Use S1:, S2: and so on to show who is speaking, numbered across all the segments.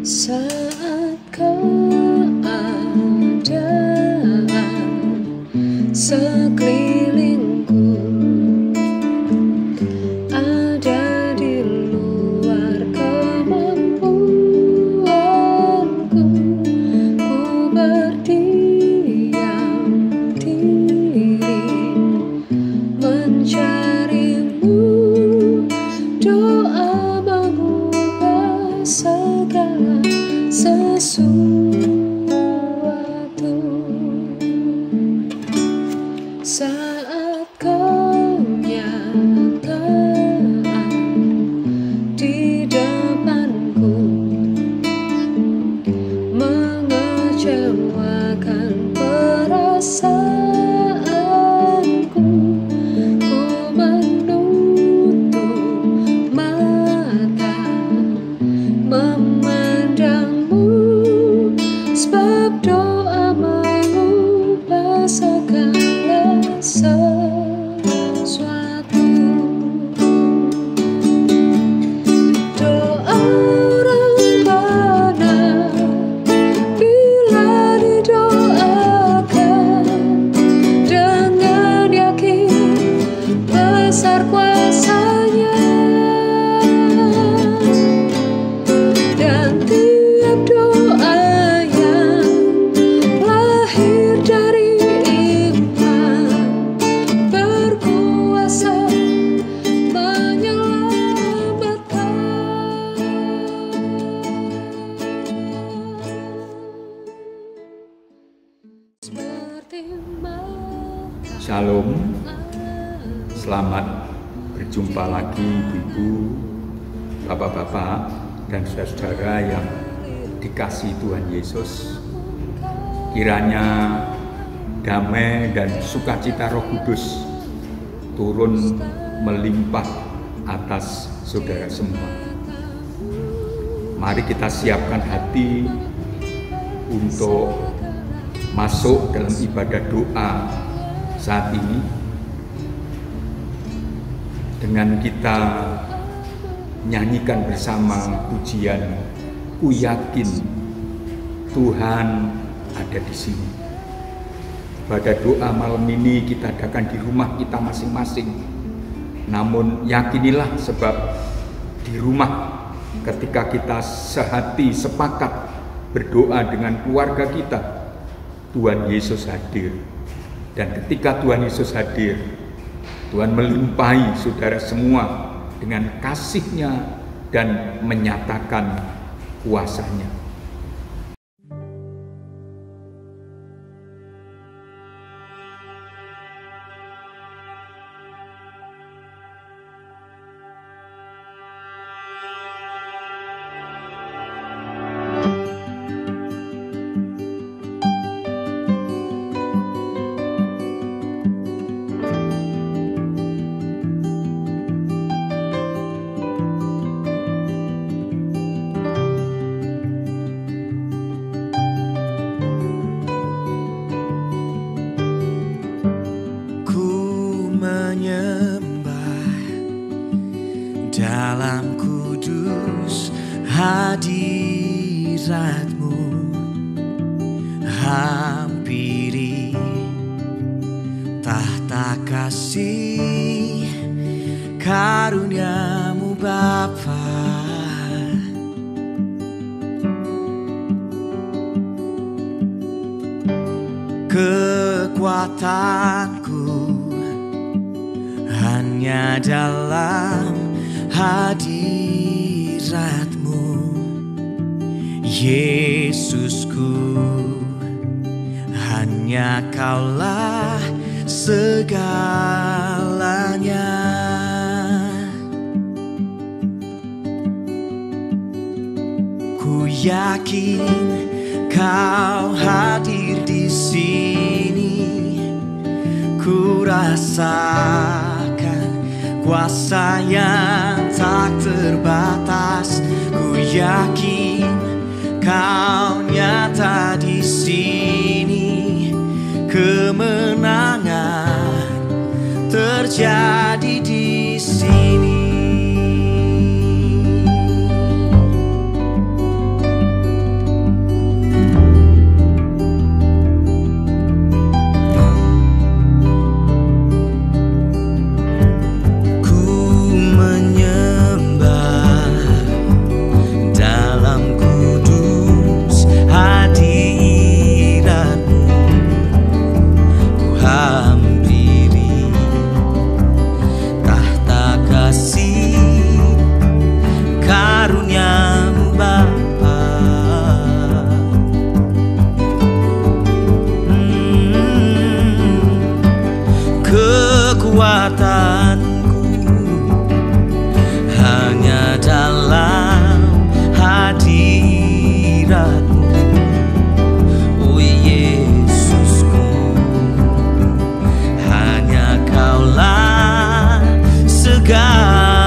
S1: Saat keadaan sekelilingku ada di luar kemampuanku, ku berdiam diri mencarimu. Doa mengubah segala sesuatu. Saat kau nyatakan di depanku, mengecewakan perasaanku, ku menutup mata memandangmu, sebab doa mengubah segala sesuatu. Doa orang benar bila didoakan dengan yakin besar kuasanya, dan tiap doa yang lahir dari iman berkuasa menyelamatkan.
S2: Shalom, selamat berjumpa lagi ibu-ibu, bapak-bapak, dan saudara yang dikasihi Tuhan Yesus. Kiranya damai dan sukacita Roh Kudus turun melimpah atas saudara semua. Mari kita siapkan hati untuk masuk dalam ibadah doa saat ini, dengan kita nyanyikan bersama pujian "Ku Yakin Tuhan ada di sini". Ibadah doa malam ini kita adakan di rumah kita masing-masing. Namun yakinilah, sebab di rumah ketika kita sehati sepakat berdoa dengan keluarga kita, Tuhan Yesus hadir. Dan ketika Tuhan Yesus hadir, Tuhan melimpahi saudara semua dengan kasih-Nya dan menyatakan kuasa-Nya.
S3: Dalam kudus hadirat-Mu, hampiri tahta kasih karunia-Mu Bapa. Kekuatanku hanya dalam hadirat-Mu, Yesusku, hanya Kaulah segalanya. Ku yakin Kau hadir di sini, ku rasakan kuasa yang tak terbatas. Ku yakin Kau nyata terjadi di sini. Kekuatanku hanya dalam hadirat-Mu, oh Yesusku. Hanya Kaulah segalanya.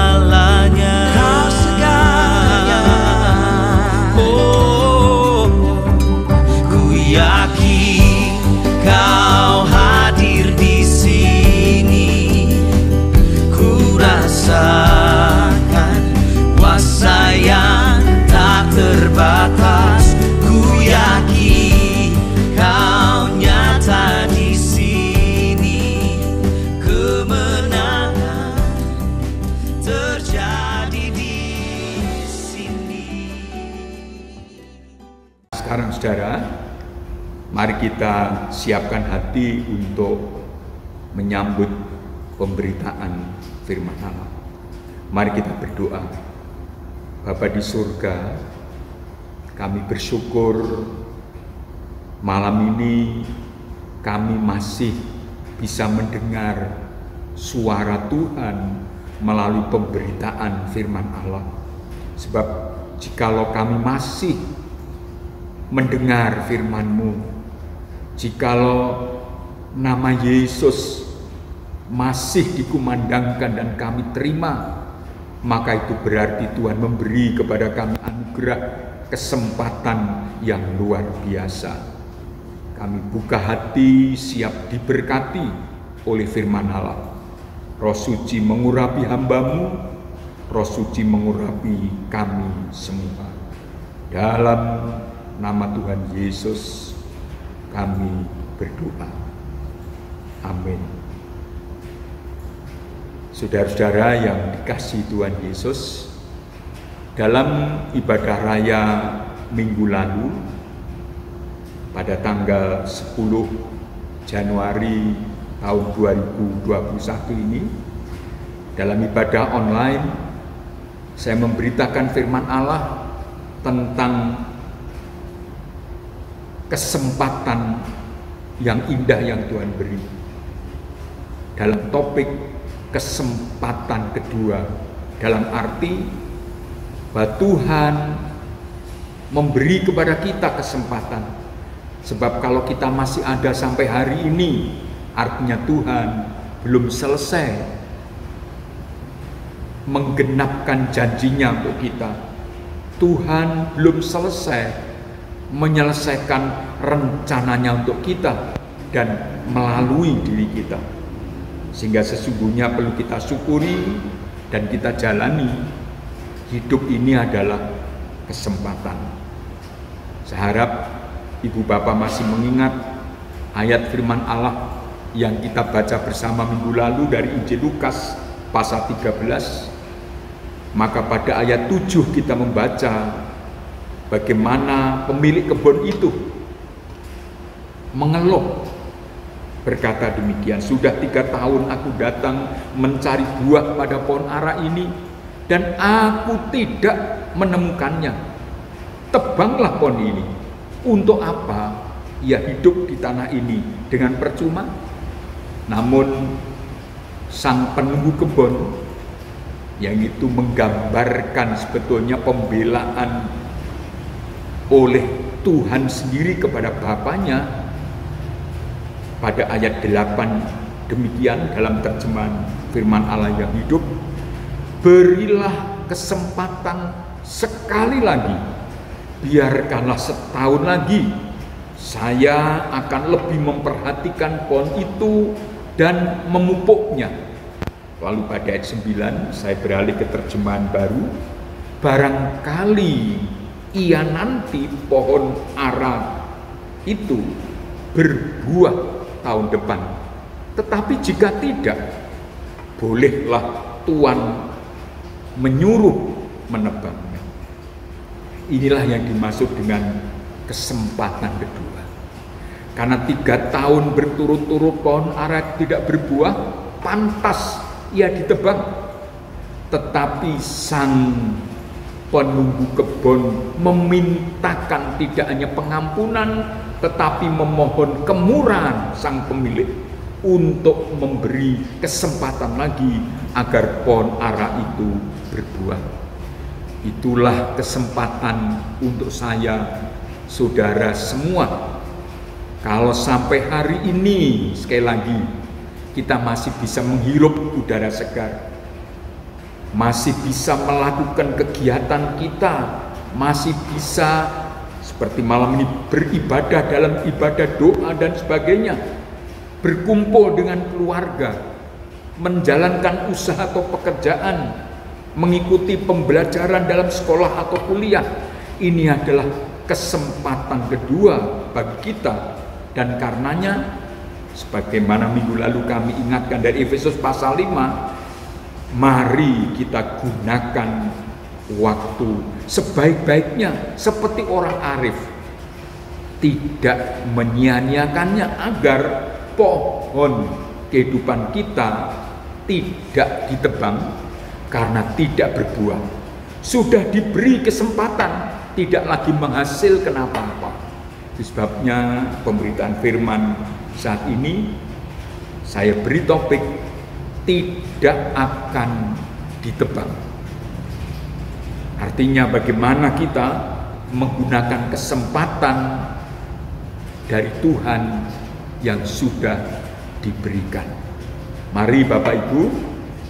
S3: Kau segalanya. Oh, ku yakin Kau hadir di sini. Rasakan kuasa yang tak terbatas. Ku yakin Kau nyata di sini. Kemenangan terjadi di sini.
S2: Sekarang saudara, mari kita siapkan hati untuk menyambut pemberitaan firman Allah. Mari kita berdoa. Bapa di surga, kami bersyukur malam ini kami masih bisa mendengar suara Tuhan melalui pemberitaan firman Allah. Sebab jikalau kami masih mendengar firman-Mu, jikalau nama Yesus masih dikumandangkan dan kami terima, maka itu berarti Tuhan memberi kepada kami anugerah kesempatan yang luar biasa. Kami buka hati, siap diberkati oleh firman Allah. Roh Suci mengurapi hamba-Mu, Roh Suci mengurapi kami semua. Dalam nama Tuhan Yesus kami berdoa. Amin. Saudara-saudara yang dikasihi Tuhan Yesus, dalam ibadah raya minggu lalu pada tanggal 10 Januari tahun 2021 ini, dalam ibadah online saya memberitakan firman Allah tentang kesempatan yang indah yang Tuhan beri. Dalam topik kesempatan kedua, dalam arti bahwa Tuhan memberi kepada kita kesempatan. Sebab kalau kita masih ada sampai hari ini, artinya Tuhan belum selesai menggenapkan janjinya untuk kita. Tuhan belum selesai menyelesaikan rencananya untuk kita dan melalui diri kita. Sehingga sesungguhnya perlu kita syukuri dan kita jalani. Hidup ini adalah kesempatan. Saya harap Ibu Bapak masih mengingat ayat firman Allah yang kita baca bersama minggu lalu dari Injil Lukas pasal 13. Maka pada ayat 7 kita membaca bagaimana pemilik kebun itu mengeluh. Berkata demikian, sudah 3 tahun aku datang mencari buah pada pohon ara ini dan aku tidak menemukannya. Tebanglah pohon ini. Untuk apa ia hidup di tanah ini dengan percuma? Namun sang penunggu kebun, yang itu menggambarkan sebetulnya pembelaan oleh Tuhan sendiri kepada Bapaknya. Pada ayat 8 demikian dalam terjemahan firman Allah yang hidup, berilah kesempatan sekali lagi, biarkanlah setahun lagi, saya akan lebih memperhatikan pohon itu dan memupuknya. Lalu pada ayat 9 saya beralih ke terjemahan baru. Barangkali ia nanti pohon ara itu berbuah tahun depan. Tetapi jika tidak, bolehlah Tuhan menyuruh menebangnya. Inilah yang dimaksud dengan kesempatan kedua. Karena 3 tahun berturut-turut pohon ara tidak berbuah, pantas ia ditebang. Tetapi sang penunggu kebun memintakan tidak hanya pengampunan, tetapi memohon kemurahan sang pemilik untuk memberi kesempatan lagi agar pohon ara itu berbuah. Itulah kesempatan untuk saya, saudara semua. Kalau sampai hari ini, sekali lagi, kita masih bisa menghirup udara segar, masih bisa melakukan kegiatan kita, masih bisa seperti malam ini beribadah dalam ibadah doa dan sebagainya, berkumpul dengan keluarga, menjalankan usaha atau pekerjaan, mengikuti pembelajaran dalam sekolah atau kuliah. Ini adalah kesempatan kedua bagi kita, dan karenanya sebagaimana minggu lalu kami ingatkan dari Efesus pasal 5, mari kita gunakan waktu sebaik-baiknya seperti orang arif, tidak menyia-nyiakannya agar pohon kehidupan kita tidak ditebang karena tidak berbuah. Sudah diberi kesempatan, tidak lagi menghasilkan apa-apa. Itu sebabnya pemberitaan firman saat ini saya beri topik tidak akan ditebang. Artinya bagaimana kita menggunakan kesempatan dari Tuhan yang sudah diberikan. Mari Bapak Ibu,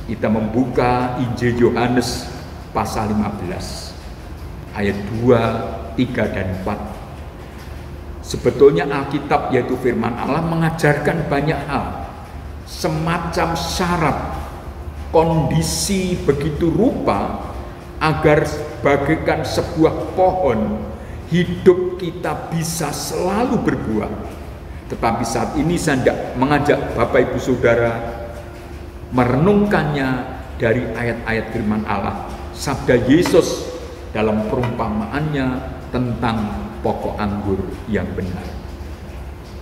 S2: kita membuka Injil Yohanes pasal 15 ayat 2, 3 dan 4. Sebetulnya Alkitab yaitu firman Allah mengajarkan banyak hal, semacam syarat kondisi begitu rupa agar bagaikan sebuah pohon hidup kita bisa selalu berbuah. Tetapi saat ini saya hendak mengajak Bapak Ibu Saudara merenungkannya dari ayat-ayat firman Allah, sabda Yesus dalam perumpamaannya tentang pokok anggur yang benar.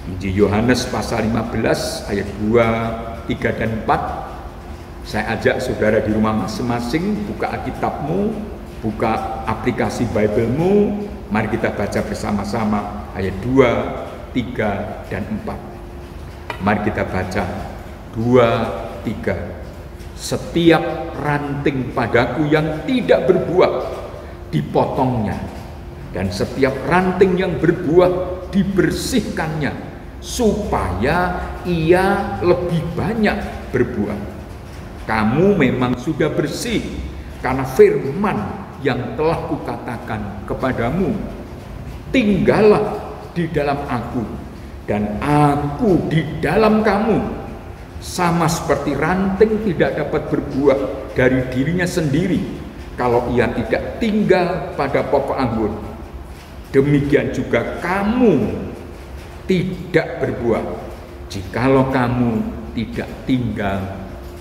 S2: Injil Yohanes pasal 15 ayat 2, 3 dan 4. Saya ajak saudara di rumah masing-masing buka Alkitabmu, buka aplikasi Bible-mu. Mari kita baca bersama-sama ayat 2, 3 dan 4. Mari kita baca 2, 3. Setiap ranting padaku yang tidak berbuah dipotongnya, dan setiap ranting yang berbuah dibersihkannya, supaya ia lebih banyak berbuah. Kamu memang sudah bersih karena firman yang telah kukatakan kepadamu. Tinggallah di dalam aku, dan aku di dalam kamu. Sama seperti ranting tidak dapat berbuah dari dirinya sendiri kalau ia tidak tinggal pada pokok anggur, demikian juga kamu tidak berbuah jikalau kamu tidak tinggal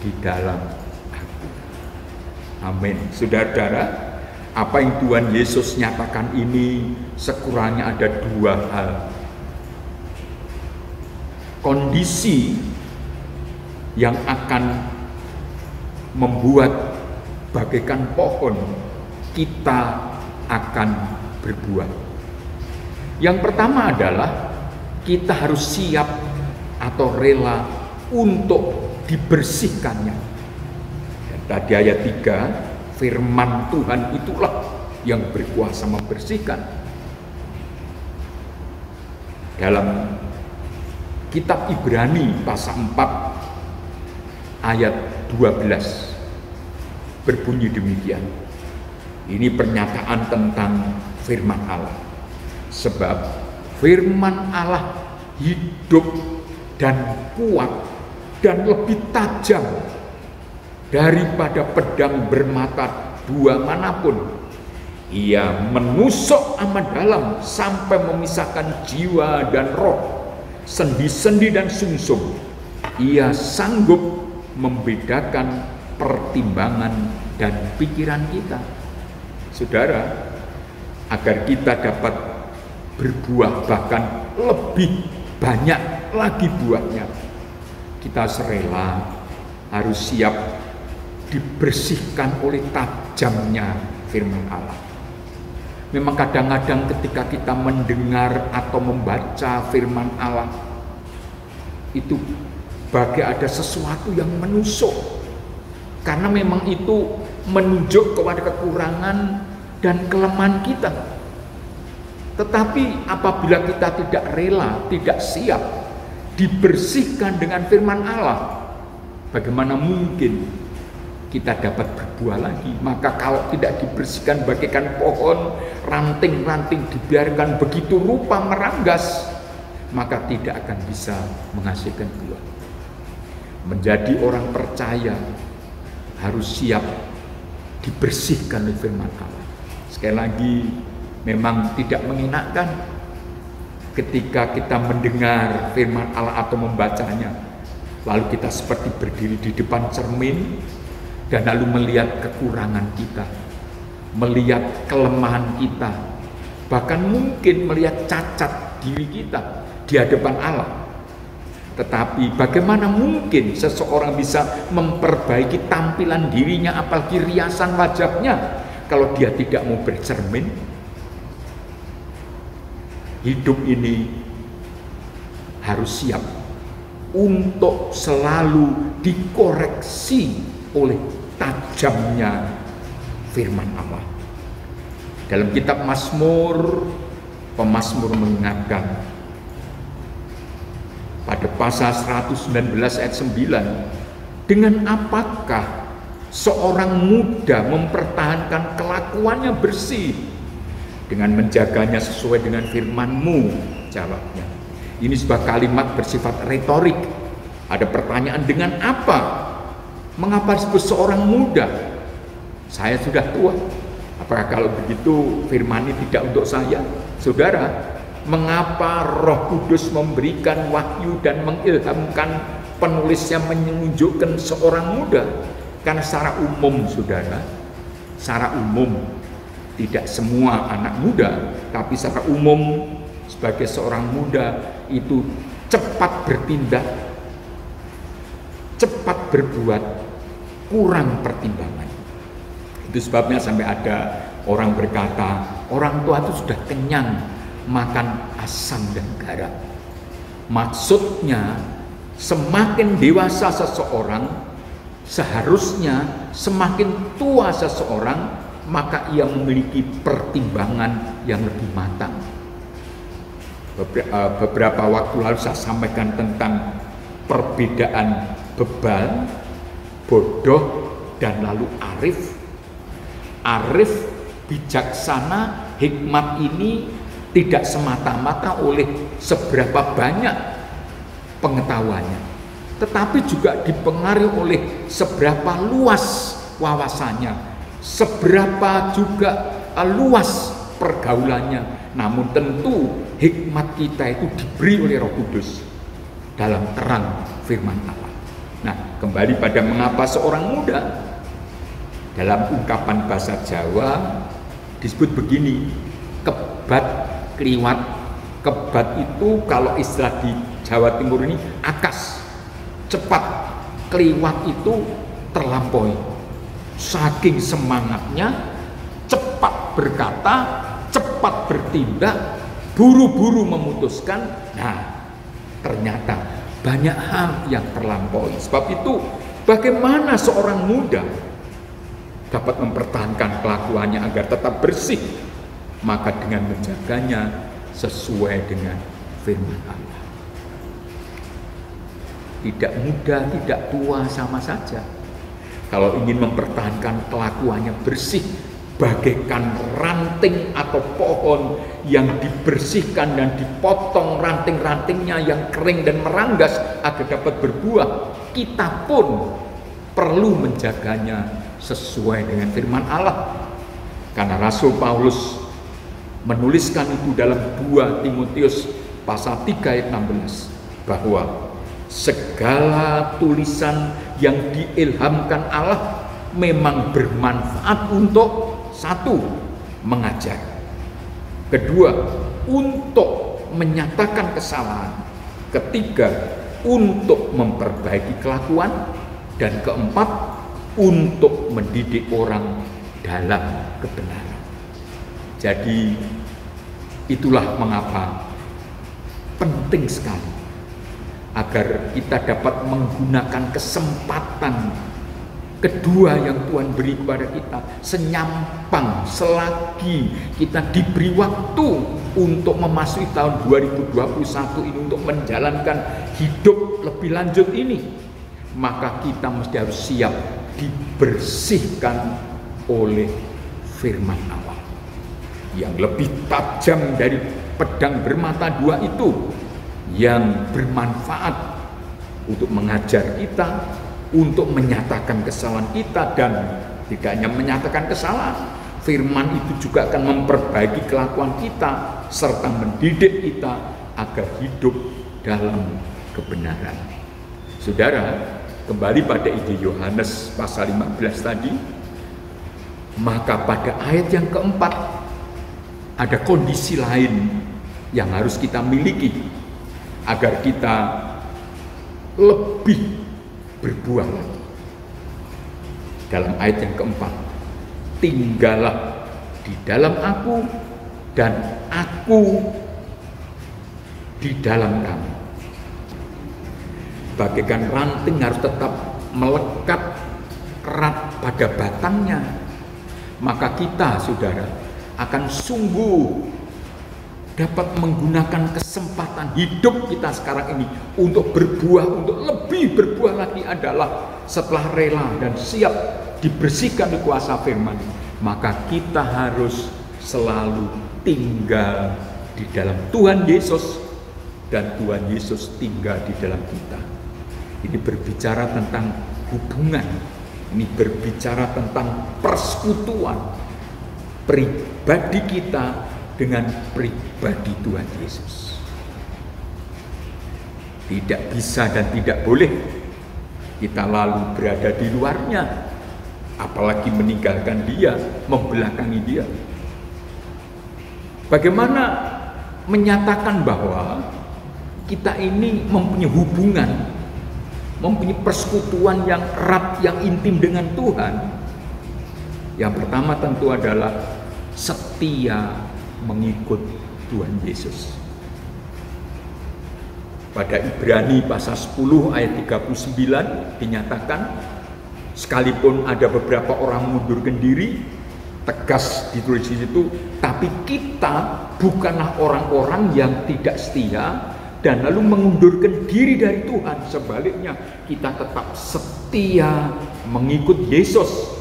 S2: di dalam aku. Amin. Saudara-saudara, apa yang Tuhan Yesus nyatakan ini sekurangnya ada 2 hal. Kondisi yang akan membuat bagaikan pohon kita akan berbuah. Yang pertama adalah kita harus siap atau rela untuk dibersihkannya. Dan tadi ayat 3, firman Tuhan itulah yang berkuasa membersihkan. Dalam kitab Ibrani pasal 4 ayat 12 berbunyi demikian. Ini pernyataan tentang firman Allah. Sebab firman Allah hidup dan kuat dan lebih tajam daripada pedang bermata dua manapun. Ia menusuk amat dalam sampai memisahkan jiwa dan roh, sendi-sendi dan sungsum. Ia sanggup membedakan pertimbangan dan pikiran kita. Saudara, agar kita dapat berbuah bahkan lebih banyak lagi buahnya, kita rela harus siap dibersihkan oleh tajamnya firman Allah. Memang kadang-kadang ketika kita mendengar atau membaca firman Allah, itu bagai ada sesuatu yang menusuk, karena memang itu menunjuk kepada kekurangan dan kelemahan kita. Tetapi apabila kita tidak rela, tidak siap dibersihkan dengan firman Allah, bagaimana mungkin kita dapat berbuah lagi? Maka kalau tidak dibersihkan bagaikan pohon, ranting-ranting dibiarkan begitu rupa meranggas, maka tidak akan bisa menghasilkan buah. Menjadi orang percaya harus siap dibersihkan oleh firman Allah. Sekali lagi, memang tidak mengenakan ketika kita mendengar firman Allah atau membacanya, lalu kita seperti berdiri di depan cermin dan lalu melihat kekurangan kita, melihat kelemahan kita, bahkan mungkin melihat cacat diri kita di hadapan Allah. Tetapi bagaimana mungkin seseorang bisa memperbaiki tampilan dirinya, apalagi riasan wajahnya, kalau dia tidak mau bercermin? Hidup ini harus siap untuk selalu dikoreksi oleh tajamnya firman Allah. Dalam kitab Mazmur, pemazmur mengingatkan pada pasal 119 ayat 9, dengan apakah seorang muda mempertahankan kelakuannya bersih? Dengan menjaganya sesuai dengan firman-Mu, jawabnya. Ini sebuah kalimat bersifat retorik. Ada pertanyaan, dengan apa? Mengapa disebut seorang muda? Saya sudah tua. Apakah kalau begitu firman ini tidak untuk saya? Saudara, mengapa Roh Kudus memberikan wahyu dan mengilhamkan penulisnya menunjukkan seorang muda? Karena secara umum, saudara, secara umum tidak semua anak muda, tapi secara umum sebagai seorang muda itu cepat bertindak, cepat berbuat, kurang pertimbangan. Itu sebabnya sampai ada orang berkata, orang tua itu sudah kenyang makan asam dan garam. Maksudnya semakin dewasa seseorang, seharusnya semakin tua seseorang, maka ia memiliki pertimbangan yang lebih matang. Beberapa waktu lalu saya sampaikan tentang perbedaan bebal, bodoh, dan lalu arif. Arif, bijaksana, hikmat ini tidak semata-mata oleh seberapa banyak pengetahuannya, tetapi juga dipengaruhi oleh seberapa luas wawasannya, seberapa juga luas pergaulannya. Namun tentu hikmat kita itu diberi oleh Roh Kudus dalam terang firman Allah. Nah, kembali pada mengapa seorang muda, dalam ungkapan bahasa Jawa disebut begini, kebat kliwat. Kebat itu kalau istilah di Jawa Timur ini akas, cepat. Kliwat itu terlampaui. Saking semangatnya, cepat berkata, cepat bertindak, buru-buru memutuskan. Nah, ternyata banyak hal yang terlampaui. Sebab itu, bagaimana seorang muda dapat mempertahankan kelakuannya agar tetap bersih? Maka dengan menjaganya sesuai dengan firman Allah. Tidak muda, tidak tua, sama saja. Kalau ingin mempertahankan kelakuannya bersih, bagaikan ranting atau pohon yang dibersihkan dan dipotong ranting-rantingnya yang kering dan meranggas agar dapat berbuah, kita pun perlu menjaganya sesuai dengan firman Allah. Karena Rasul Paulus menuliskan itu dalam 2 Timotius pasal 3 ayat 16 bahwa segala tulisan yang diilhamkan Allah memang bermanfaat untuk satu, mengajar. Kedua, untuk menyatakan kesalahan. Ketiga, untuk memperbaiki kelakuan. Dan keempat, untuk mendidik orang dalam kebenaran. Jadi itulah mengapa penting sekali agar kita dapat menggunakan kesempatan kedua yang Tuhan beri kepada kita, senyampang selagi kita diberi waktu untuk memasuki tahun 2021 ini, untuk menjalankan hidup lebih lanjut ini, maka kita mesti harus siap dibersihkan oleh firman Allah yang lebih tajam dari pedang bermata dua itu, yang bermanfaat untuk mengajar kita, untuk menyatakan kesalahan kita. Dan tidak hanya menyatakan kesalahan, firman itu juga akan memperbaiki kelakuan kita serta mendidik kita agar hidup dalam kebenaran. Saudara, kembali pada ide Yohanes pasal 15 tadi, maka pada ayat yang keempat ada kondisi lain yang harus kita miliki agar kita lebih berbuah lagi. Dalam ayat yang keempat, tinggallah di dalam aku dan aku di dalam kamu. Bagaikan ranting harus tetap melekat erat pada batangnya, maka kita, saudara, akan sungguh dapat menggunakan kesempatan hidup kita sekarang ini untuk berbuah, untuk lebih berbuah lagi adalah setelah rela dan siap dibersihkan di kuasa firman, maka kita harus selalu tinggal di dalam Tuhan Yesus dan Tuhan Yesus tinggal di dalam kita. Ini berbicara tentang hubungan, ini berbicara tentang persekutuan pribadi kita dengan pribadi Tuhan Yesus. Tidak bisa dan tidak boleh kita lalu berada di luarnya, apalagi meninggalkan dia, membelakangi dia. Bagaimana menyatakan bahwa kita ini mempunyai hubungan, mempunyai persekutuan yang erat, yang intim dengan Tuhan? Yang pertama tentu adalah setia mengikut Tuhan Yesus. Pada Ibrani pasal 10 ayat 39 dinyatakan, sekalipun ada beberapa orang mengundurkan diri, tegas ditulis di situ, tapi kita bukanlah orang-orang yang tidak setia dan lalu mengundurkan diri dari Tuhan. Sebaliknya, kita tetap setia mengikut Yesus.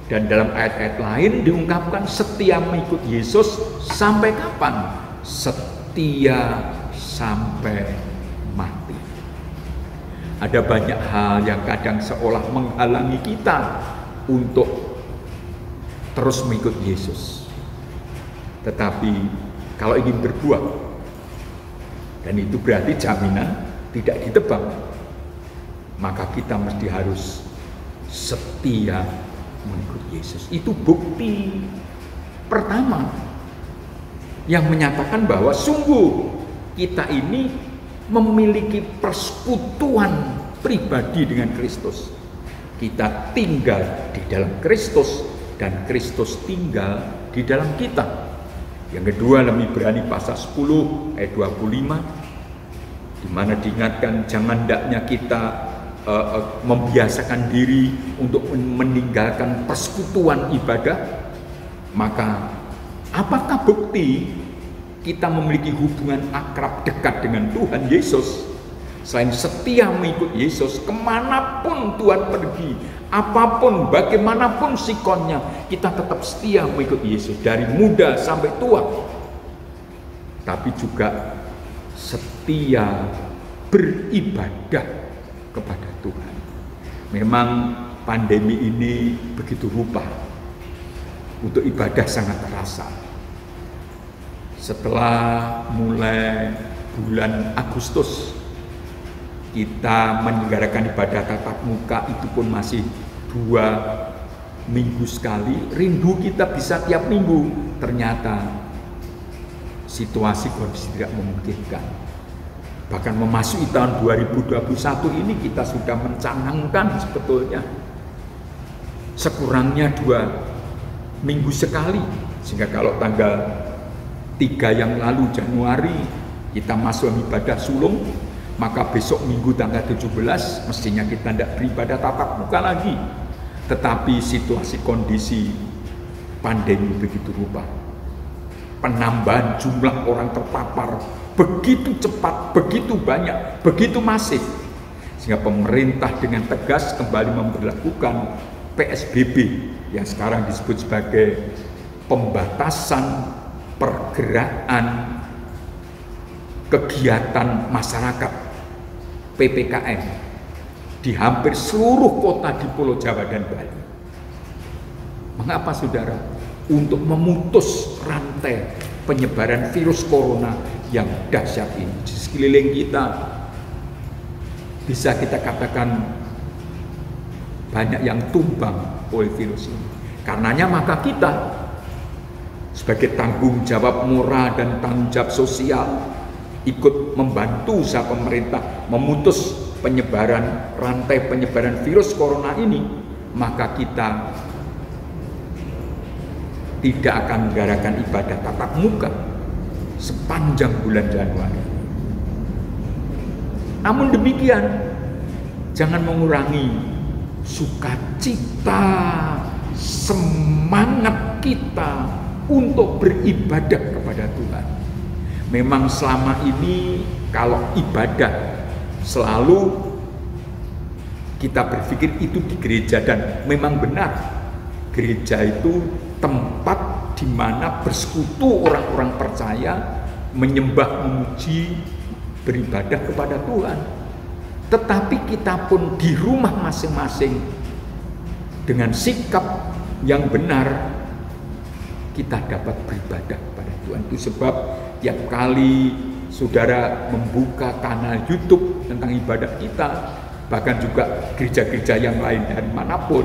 S2: Dan dalam ayat-ayat lain diungkapkan setia mengikut Yesus sampai kapan? Setia sampai mati. Ada banyak hal yang kadang seolah menghalangi kita untuk terus mengikut Yesus. Tetapi kalau ingin berbuah, dan itu berarti jaminan tidak ditebang, maka kita mesti harus setia mengikut Yesus. Itu bukti pertama yang menyatakan bahwa sungguh kita ini memiliki persekutuan pribadi dengan Kristus. Kita tinggal di dalam Kristus dan Kristus tinggal di dalam kita. Yang kedua, dalam Ibrani pasal 10 ayat 25, di mana diingatkan jangan hendaknya kita membiasakan diri untuk meninggalkan persekutuan ibadah. Maka apakah bukti kita memiliki hubungan akrab dekat dengan Tuhan Yesus? Selain setia mengikut Yesus, kemanapun Tuhan pergi, apapun, bagaimanapun sikonnya, kita tetap setia mengikut Yesus dari muda sampai tua. Tapi juga setia beribadah kepada Tuhan. Memang pandemi ini begitu rupa. Untuk ibadah sangat terasa. Setelah mulai bulan Agustus kita menyelenggarakan ibadah tatap muka, itu pun masih 2 minggu sekali. Rindu kita bisa tiap minggu. Ternyata situasi kondisi tidak memungkinkan. Bahkan memasuki tahun 2021 ini kita sudah mencanangkan sebetulnya sekurangnya 2 minggu sekali. Sehingga kalau tanggal 3 yang lalu Januari kita masuk ibadah sulung, maka besok minggu tanggal 17 mestinya kita tidak beribadah tatap muka lagi. Tetapi situasi kondisi pandemi begitu rupa. Penambahan jumlah orang terpapar begitu cepat, begitu banyak, begitu masif. Sehingga pemerintah dengan tegas kembali memberlakukan PSBB yang sekarang disebut sebagai pembatasan pergerakan kegiatan masyarakat, PPKM, di hampir seluruh kota di Pulau Jawa dan Bali. Mengapa saudara? Untuk memutus rantai penyebaran virus corona yang dahsyat ini. Di sekeliling kita bisa kita katakan banyak yang tumbang oleh virus ini. Karenanya maka kita sebagai tanggung jawab moral dan tanggung jawab sosial ikut membantu usaha pemerintah memutus penyebaran rantai penyebaran virus corona ini, maka kita tidak akan menggarakan ibadah tatap muka sepanjang bulan Januari. Namun demikian, jangan mengurangi sukacita, semangat kita untuk beribadah kepada Tuhan. Memang selama ini kalau ibadah selalu kita berpikir itu di gereja, dan memang benar gereja itu tempat di mana bersekutu orang-orang percaya, menyembah, memuji, beribadah kepada Tuhan. Tetapi kita pun di rumah masing-masing dengan sikap yang benar kita dapat beribadah kepada Tuhan. Itu sebab tiap kali saudara membuka kanal YouTube tentang ibadah kita, bahkan juga gereja-gereja yang lain dari manapun,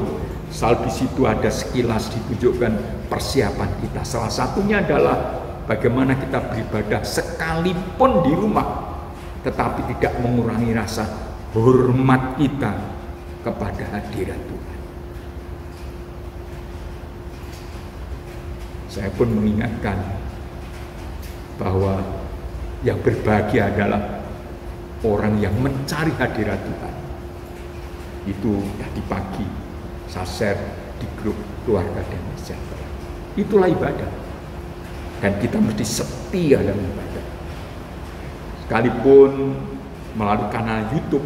S2: selalu di situ ada sekilas ditunjukkan persiapan kita. Salah satunya adalah bagaimana kita beribadah sekalipun di rumah, tetapi tidak mengurangi rasa hormat kita kepada hadirat Tuhan. Saya pun mengingatkan bahwa yang berbahagia adalah orang yang mencari hadirat Tuhan. Itu tadi pagi saya share di grup keluarga Damai Sejahtera. Itulah ibadah. Dan kita mesti setia dalam ibadah. Sekalipun melalui kanal YouTube,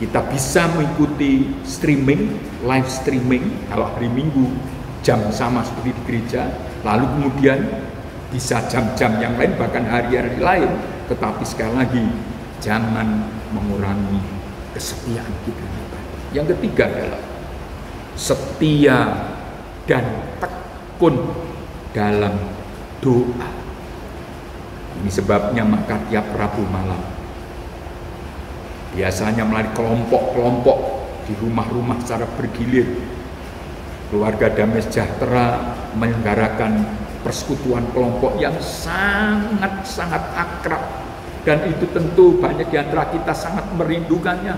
S2: kita bisa mengikuti streaming, live streaming, kalau hari Minggu jam sama seperti di gereja, lalu kemudian bisa jam-jam yang lain, bahkan hari-hari lain. Tetapi sekali lagi, jangan mengurangi kesetiaan kita. Yang ketiga adalah setia dan tekun dalam doa. Ini sebabnya maka tiap Rabu malam biasanya melalui kelompok-kelompok di rumah-rumah secara bergilir, keluarga Damai Sejahtera menyelenggarakan persekutuan kelompok yang sangat-sangat akrab, dan itu tentu banyak di antara kita sangat merindukannya.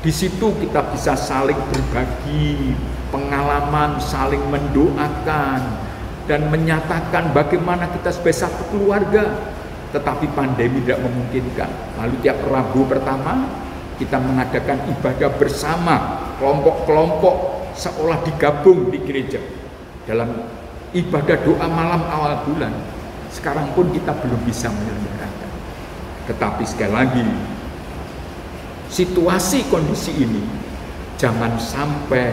S2: Di situ kita bisa saling berbagi pengalaman, saling mendoakan, dan menyatakan bagaimana kita sebagai satu keluarga. Tetapi pandemi tidak memungkinkan. Lalu tiap Rabu pertama kita mengadakan ibadah bersama, kelompok-kelompok seolah digabung di gereja dalam ibadah doa malam awal bulan. Sekarang pun kita belum bisa menyelenggarakan. Tetapi sekali lagi, situasi kondisi ini jangan sampai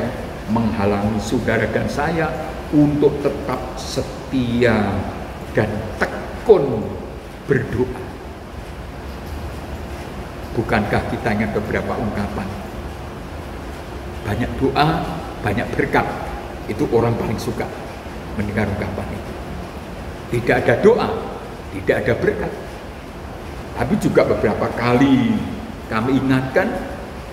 S2: menghalangi saudara dan saya untuk tetap setia dan tekun berdoa. Bukankah kita ingat beberapa ungkapan Banyak doa, banyak berkat. Itu orang paling suka mendengar ungkapan itu. Tidak ada doa, tidak ada berkat. Tapi juga beberapa kali kami ingatkan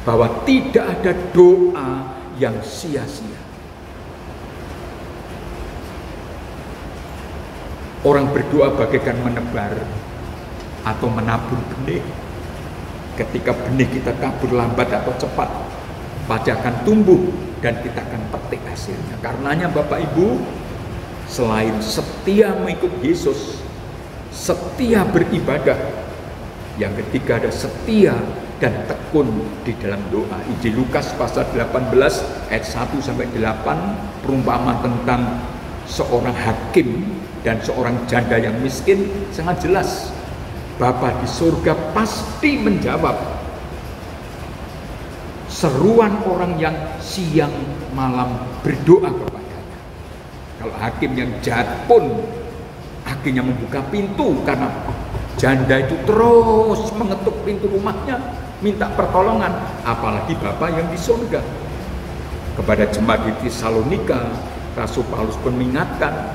S2: bahwa tidak ada doa yang sia-sia. Orang berdoa bagaikan menebar atau menabur benih. Ketika benih kita tabur lambat atau cepat, pasti akan tumbuh dan kita akan petik hasilnya. Karenanya Bapak Ibu, selain setia mengikut Yesus, setia beribadah, yang ketiga ada setia dan tekun di dalam doa. Injil Lukas pasal 18 ayat 1 sampai 8 perumpamaan tentang seorang hakim dan seorang janda yang miskin sangat jelas. Bapa di surga pasti menjawab seruan orang yang siang malam berdoa kepadanya. Kalau hakim yang jahat pun akhirnya membuka pintu karena janda itu terus mengetuk pintu rumahnya minta pertolongan, apalagi Bapa yang di surga. Kepada jemaat di Tesalonika, Rasul Paulus pun mengingatkan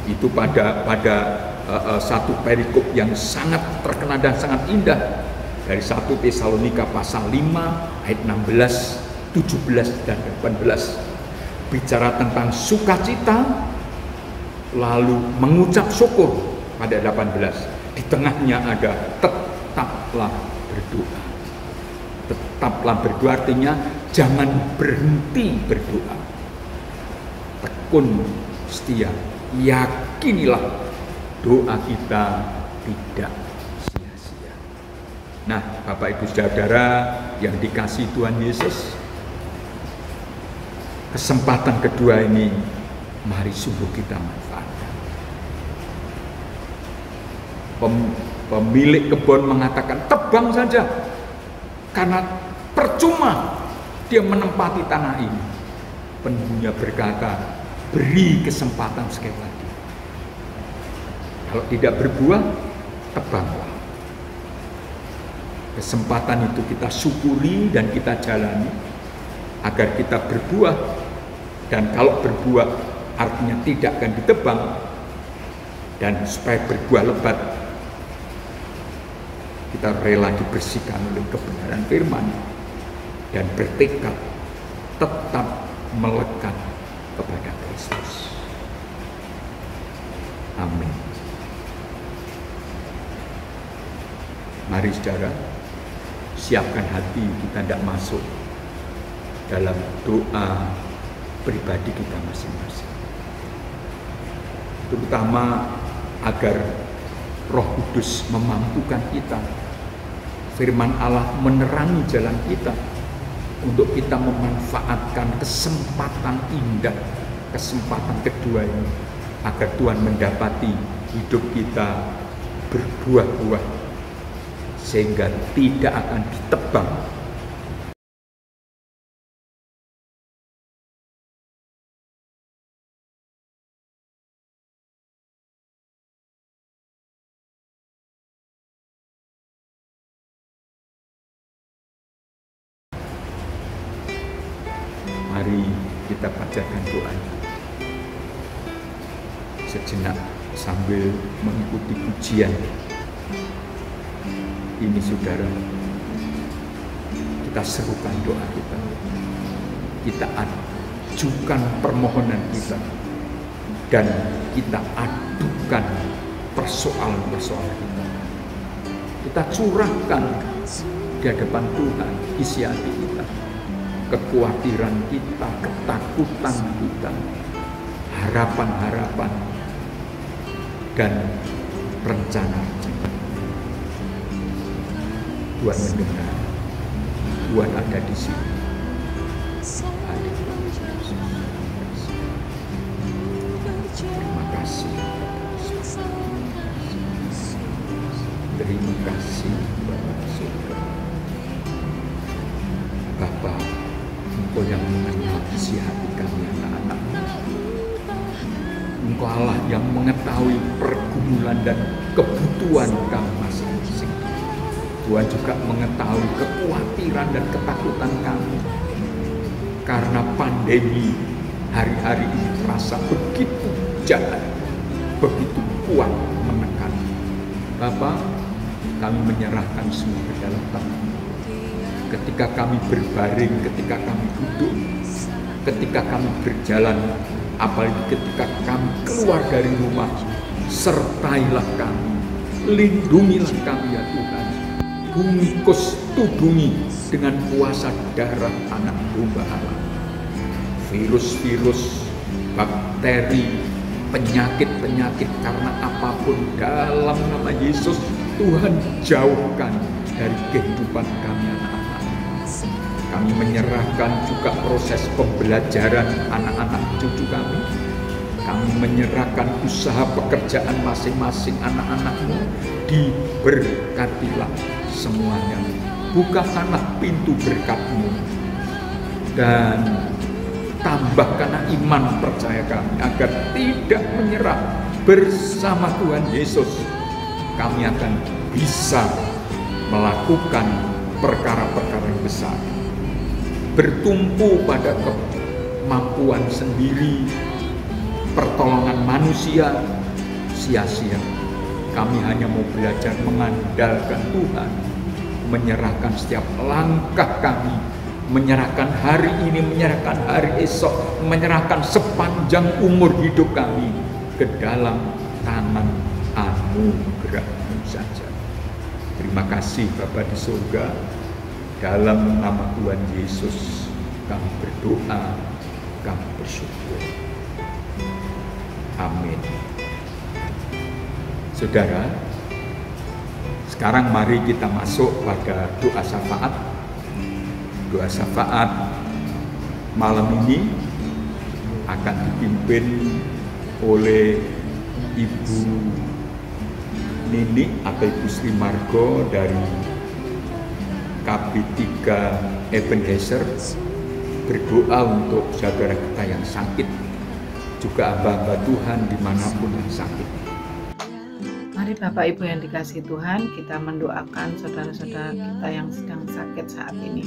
S2: itu pada satu perikop yang sangat terkenal dan sangat indah dari 1 Tesalonika pasal 5 ayat 16, 17 dan 18, bicara tentang sukacita lalu mengucap syukur. Pada 18 di tengahnya ada tetaplah berdoa. Tetaplah berdoa artinya jangan berhenti berdoa, tekun setia, yakinilah doa kita tidak sia-sia. Nah, Bapak Ibu Saudara yang dikasihi Tuhan Yesus, kesempatan kedua ini mari sungguh kita manfaatkan. Pemilik kebun mengatakan tebang saja karena percuma dia menempati tanah ini. Penghulunya berkata, beri kesempatan sekali lagi. Kalau tidak berbuah, tebanglah. Kesempatan itu kita syukuri dan kita jalani agar kita berbuah. Dan kalau berbuah artinya tidak akan ditebang. Dan supaya berbuah lebat, kita rela dibersihkan oleh kebenaran firman dan bertekad tetap melekat kepada Kristus. Amin. Mari saudara, siapkan hati kita tidak masuk dalam doa pribadi kita masing-masing. Terutama agar Roh Kudus memampukan kita, firman Allah menerangi jalan kita untuk kita memanfaatkan kesempatan indah, kesempatan kedua ini, agar Tuhan mendapati hidup kita berbuah-buah sehingga tidak akan ditebang. Mari kita bacakan doanya sejenak sambil mengikuti pujian ini. Saudara, kita serukan doa kita, kita ajukan permohonan kita, dan kita adukan persoalan-persoalan kita. Kita curahkan di hadapan Tuhan isi hati kita, kekhawatiran kita, ketakutan kita, harapan-harapan, dan rencana-rencana. Tuhan mendengar, Tuhan ada di sini. Terima kasih. Terima kasih Bapa surga. Bapa, Engkau yang mengenal isi hati kami anak-anak-Mu. Engkau Allah yang mengetahui pergumulan dan kebutuhan kami masing-masing. Tuhan juga mengetahui kekhawatiran dan ketakutan kami. karena pandemi hari-hari ini terasa begitu jahat, begitu kuat menekan. Bapa, kami menyerahkan semua ke dalam tangan. Ketika kami berbaring, ketika kami duduk, ketika kami berjalan, apalagi ketika kami keluar dari rumah, sertailah kami, lindungilah kami ya Tuhan. Bungkus tubuhi dengan kuasa darah anak domba Allah. Virus-virus, bakteri, penyakit-penyakit karena apapun dalam nama Yesus, Tuhan jauhkan dari kehidupan kami anak-anak. Kami menyerahkan juga proses pembelajaran anak-anak cucu kami. Kami menyerahkan usaha pekerjaan masing-masing anak-anakmu. Diberkatilah semuanya. Bukakanlah pintu berkat-Mu. Dan tambahkanlah iman percaya kami agar tidak menyerah. Bersama Tuhan Yesus kami akan bisa melakukan perkara-perkara yang besar. Bertumpu pada kemampuan sendiri, pertolongan manusia sia-sia. Kami hanya mau belajar mengandalkan Tuhan, menyerahkan setiap langkah kami, menyerahkan hari ini, menyerahkan hari esok, menyerahkan sepanjang umur hidup kami ke dalam tangan anugerah-Mu saja. Terima kasih Bapa di surga. Dalam nama Tuhan Yesus kami berdoa, kami bersyukur. Amin. Saudara, sekarang mari kita masuk pada doa syafaat. Doa syafaat malam ini akan dipimpin oleh Ibu Nini atau Ibu Sri Margo dari KB3 Ebenezer, berdoa untuk saudara kita yang sakit, juga hamba-hamba Tuhan dimanapun yang sakit.
S4: Mari Bapak Ibu yang dikasihi Tuhan, kita mendoakan saudara-saudara kita yang sedang sakit saat ini.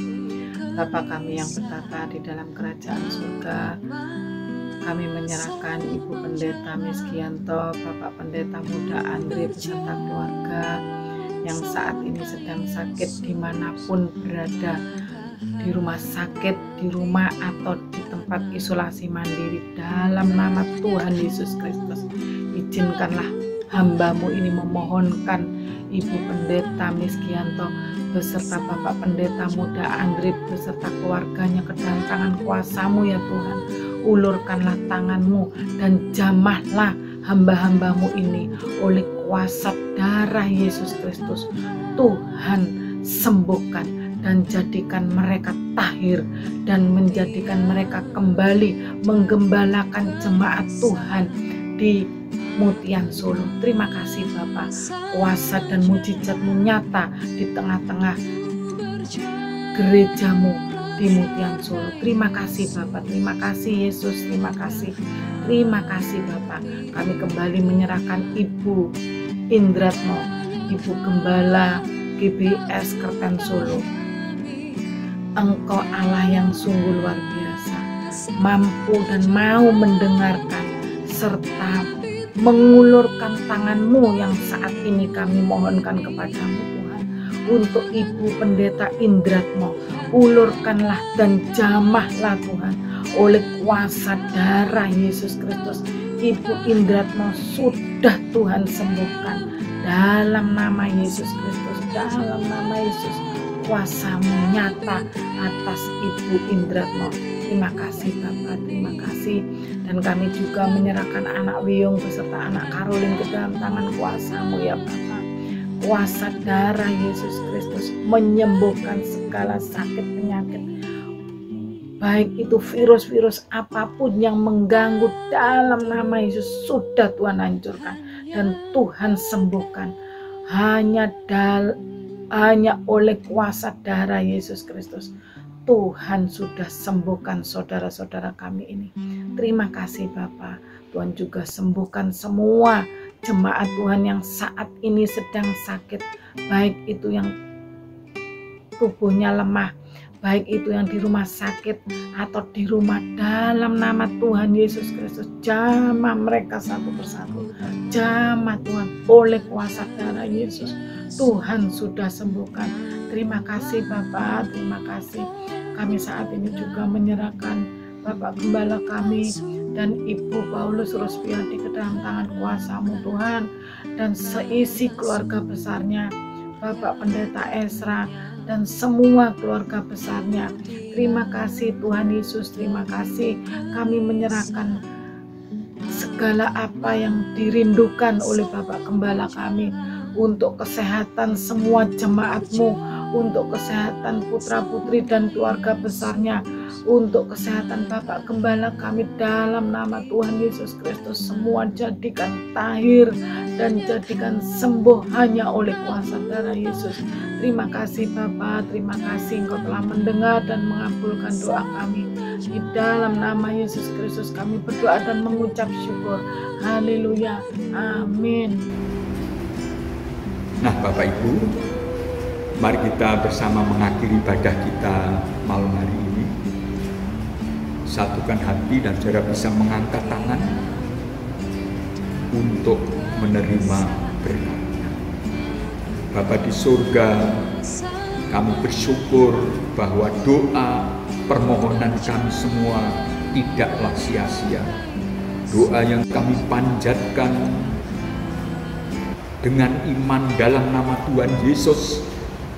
S4: Bapa kami yang bertata di dalam kerajaan surga, kami menyerahkan Ibu Pendeta Miskianto, Bapak Pendeta Muda Andre beserta keluarga yang saat ini sedang sakit dimanapun berada, di rumah sakit, di rumah atau di tempat isolasi mandiri, dalam nama Tuhan Yesus Kristus. Izinkanlah hamba-Mu ini memohonkan Ibu Pendeta Miskianto beserta Bapak Pendeta Muda Andre beserta keluarganya ke dalam tangan kuasa-Mu ya Tuhan. Ulurkanlah tangan-Mu dan jamahlah hamba-hamba-Mu ini oleh kuasa darah Yesus Kristus. Tuhan sembuhkan dan jadikan mereka tahir dan menjadikan mereka kembali menggembalakan jemaat Tuhan di Mutian Solo. Terima kasih Bapa, kuasa dan mujizat-Mu nyata di tengah-tengah gereja-Mu di Mutian Solo. Terima kasih Bapa, terima kasih Yesus, terima kasih Bapa. Kami kembali menyerahkan Ibu Indratmo, Ibu Gembala GBS Kerten Solo. Engkau Allah yang sungguh luar biasa, mampu dan mau mendengarkan serta mengulurkan tangan-Mu yang saat ini kami mohonkan kepadamu Tuhan. Untuk Ibu Pendeta Indratmo, ulurkanlah dan jamahlah Tuhan oleh kuasa darah Yesus Kristus. Ibu Indratmo sudah Tuhan sembuhkan dalam nama Yesus Kristus, dalam nama Yesus. Kuasa-Mu nyata atas Ibu Indratmo. Terima kasih Bapak, terima kasih. Dan kami juga menyerahkan anak Wiyung beserta anak Karolin ke dalam tangan kuasa-Mu ya Bapak. Kuasa darah Yesus Kristus menyembuhkan segala sakit penyakit, baik itu virus-virus apapun yang mengganggu, dalam nama Yesus sudah Tuhan hancurkan dan Tuhan sembuhkan. Hanya oleh kuasa darah Yesus Kristus Tuhan sudah sembuhkan saudara-saudara kami ini. Terima kasih Bapa. Tuhan juga sembuhkan semua jemaat Tuhan yang saat ini sedang sakit, baik itu yang tubuhnya lemah, baik itu yang di rumah sakit atau di rumah, dalam nama Tuhan Yesus Kristus, jamah mereka satu persatu, jamah Tuhan oleh kuasa darah Yesus. Tuhan sudah sembuhkan. Terima kasih Bapak, terima kasih. Kami saat ini juga menyerahkan Bapak Gembala kami dan Ibu Paulus Rospianti ke dalam tangan kuasa-Mu Tuhan, dan seisi keluarga besarnya, Bapak Pendeta Esra dan semua keluarga besarnya. Terima kasih Tuhan Yesus, terima kasih. Kami menyerahkan segala apa yang dirindukan oleh Bapak Gembala kami, untuk kesehatan semua jemaat-Mu, untuk kesehatan putra-putri dan keluarga besarnya, untuk kesehatan Bapak Gembala kami, dalam nama Tuhan Yesus Kristus, semua jadikan tahir dan jadikan sembuh hanya oleh kuasa darah Yesus. Terima kasih Bapak, terima kasih Engkau telah mendengar dan mengabulkan doa kami. Di dalam nama Yesus Kristus kami berdoa dan mengucap syukur. Haleluya, amin.
S2: Nah Bapak Ibu, mari kita bersama mengakhiri ibadah kita malam hari ini. Satukan hati dan saudara bisa mengangkat tangan untuk menerima berkat-Nya. Bapa di surga, kami bersyukur bahwa doa permohonan kami semua tidaklah sia-sia. Doa yang kami panjatkan dengan iman dalam nama Tuhan Yesus,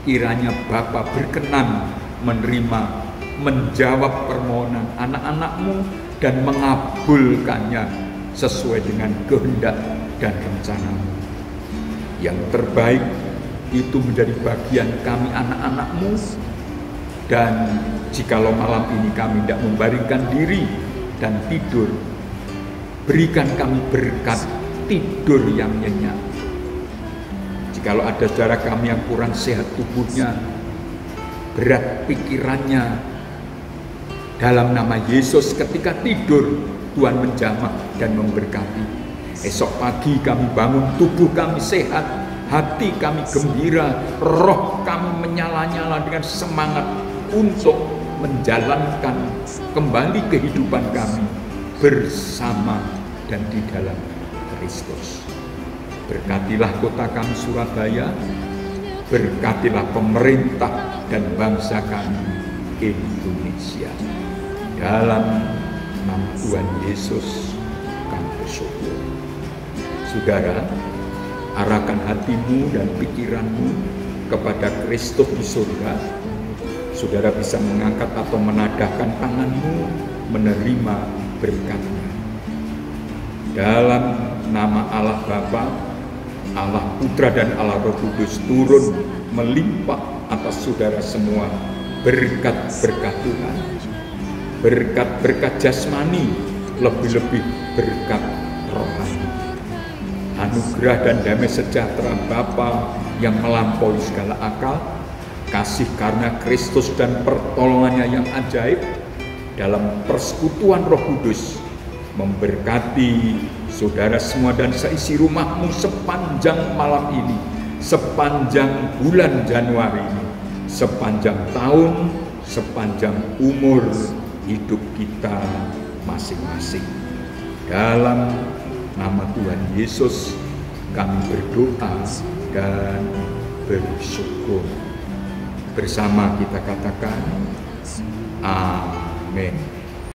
S2: kiranya Bapa berkenan menerima, menjawab permohonan anak-anak-Mu dan mengabulkannya sesuai dengan kehendak dan rencana-Mu. Yang terbaik itu menjadi bagian kami anak-anak-Mu, dan jikalau malam ini kami tidak membaringkan diri dan tidur, berikan kami berkat tidur yang nyenyak. Jikalau ada saudara kami yang kurang sehat tubuhnya, berat pikirannya, dalam nama Yesus ketika tidur Tuhan menjamah dan memberkati. Esok pagi kami bangun, tubuh kami sehat, hati kami gembira, roh kami menyala-nyala dengan semangat untuk menjalankan kembali kehidupan kami bersama dan di dalam Kristus. Berkatilah kota kami Surabaya, berkatilah pemerintah dan bangsa kami Indonesia. Dalam nama Tuhan Yesus kami bersyukur. Saudara, arahkan hatimu dan pikiranmu kepada Kristus di surga. Saudara bisa mengangkat atau menadahkan tanganmu menerima berkat-Nya. Dalam nama Allah Bapa, Allah Putra dan Allah Roh Kudus turun melimpah atas saudara semua berkat-berkat Tuhan, berkat-berkat jasmani, lebih-lebih berkat rohani. Anugerah dan damai sejahtera Bapa yang melampaui segala akal, kasih karena Kristus dan pertolongannya yang ajaib dalam persekutuan Roh Kudus memberkati saudara semua dan seisi rumahmu sepanjang malam ini, sepanjang bulan Januari ini, sepanjang tahun, sepanjang umur hidup kita masing-masing. Dalam nama Tuhan Yesus kami berdoa dan bersyukur. Bersama kita katakan amin.